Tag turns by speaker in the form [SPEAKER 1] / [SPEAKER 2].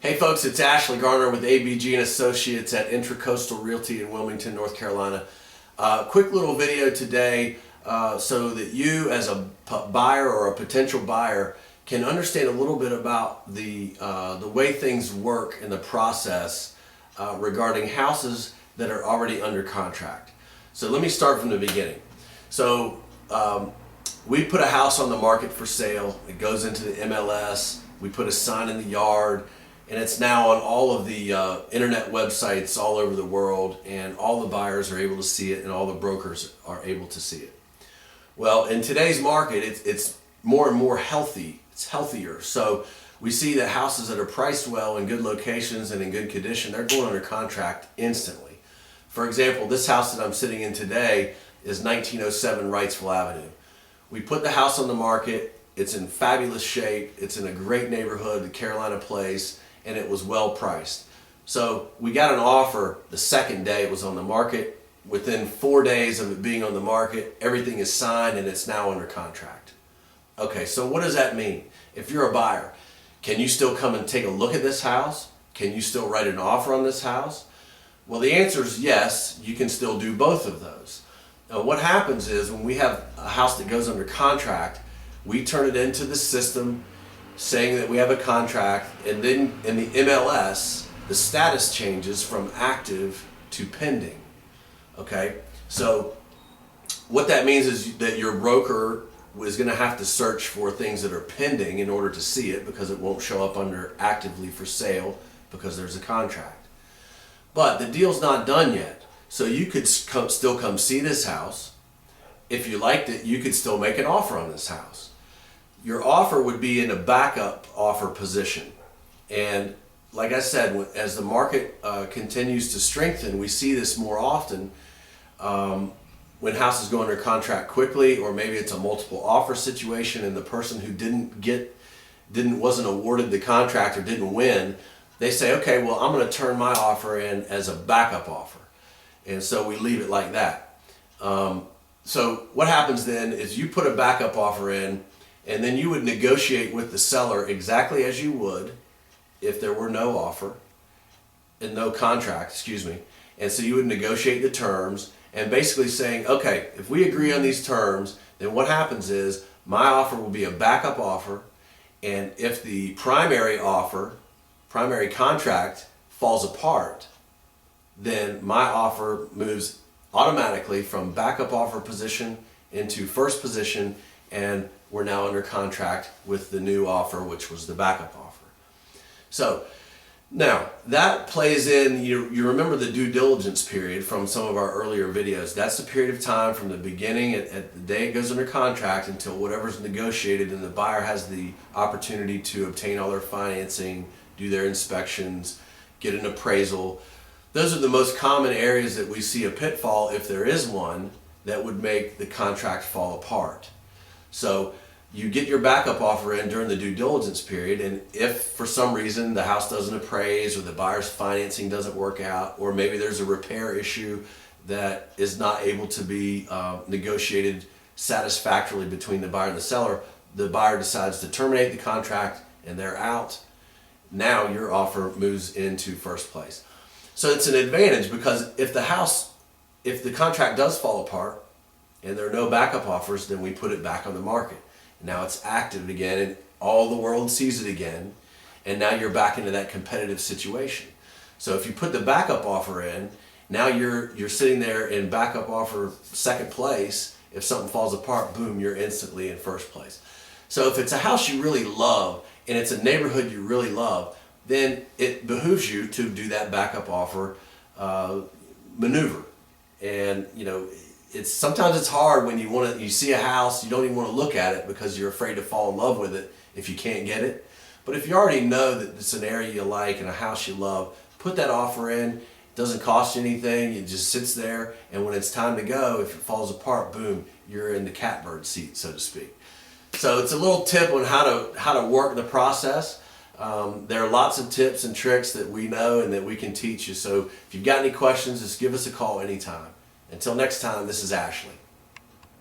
[SPEAKER 1] Hey folks, it's Ashley Garner with ABG & Associates at Intracoastal Realty in Wilmington, North Carolina. Quick little video today so that you as a buyer or a potential buyer can understand a little bit about the way things work in the process regarding houses that are already under contract. So let me start from the beginning. So we put a house on the market for sale. It goes into the MLS. We put a sign in the yard. And it's now on all of the internet websites all over the world, and all the buyers are able to see it and all the brokers are able to see it. Well, in today's market, it's more and more healthy. It's healthier. So we see that houses that are priced well in good locations and in good condition, they're going under contract instantly. For example, this house that I'm sitting in today is 1907 Wrightsville Avenue. We put the house on the market. It's in fabulous shape. It's in a great neighborhood, the Carolina Place, and it was well priced. So we got an offer the second day it was on the market. Within 4 days of it being on the market, everything is signed and it's now under contract. Okay, so what does that mean? If you're a buyer, can you still come and take a look at this house? Can you still write an offer on this house? Well, the answer is yes, you can still do both of those. Now, what happens is when we have a house that goes under contract, we turn it into the system saying that we have a contract, and then in the MLS, the status changes from active to pending. Okay, so what that means is that your broker is going to have to search for things that are pending in order to see it, because it won't show up under actively for sale because there's a contract. But the deal's not done yet, so you could still come see this house. If you liked it, you could still make an offer on this house. Your offer would be in a backup offer position. And like I said, as the market continues to strengthen, we see this more often when houses go under contract quickly, or maybe it's a multiple offer situation and the person who wasn't awarded the contract or didn't win, they say, okay, well, I'm going to turn my offer in as a backup offer. And so we leave it like that. So what happens then is you put a backup offer in, and then you would negotiate with the seller exactly as you would if there were no offer and no contract, excuse me. And so you would negotiate the terms and basically saying, okay, if we agree on these terms, then what happens is my offer will be a backup offer, and if the primary contract falls apart, then my offer moves automatically from backup offer position into first position, and we're now under contract with the new offer, which was the backup offer. So now that plays in, you remember the due diligence period from some of our earlier videos. That's the period of time from the beginning at the day it goes under contract until whatever's negotiated and the buyer has the opportunity to obtain all their financing, do their inspections, get an appraisal. Those are the most common areas that we see a pitfall, if there is one, that would make the contract fall apart. So you get your backup offer in during the due diligence period, and if for some reason the house doesn't appraise or the buyer's financing doesn't work out, or maybe there's a repair issue that is not able to be negotiated satisfactorily between the buyer and the buyer decides to terminate the contract and they're out. Now your offer moves into first place. So it's an advantage, because if the contract does fall apart and there are no backup offers, then we put it back on the market. Now it's active again and all the world sees it again, and now you're back into that competitive situation. So if you put the backup offer in, now you're sitting there in backup offer second place. If something falls apart, boom, you're instantly in first place. So if it's a house you really love and it's a neighborhood you really love, then it behooves you to do that backup offer maneuver. And sometimes it's hard when you see a house, you don't even want to look at it because you're afraid to fall in love with it if you can't get it. But if you already know that it's an area you like and a house you love, put that offer in. It doesn't cost you anything. It just sits there, and when it's time to go, if it falls apart, boom, you're in the catbird seat, so to speak. So it's a little tip on how to work the process. There are lots of tips and tricks that we know and that we can teach you. So if you've got any questions, just give us a call anytime. Until next time, this is Ashley.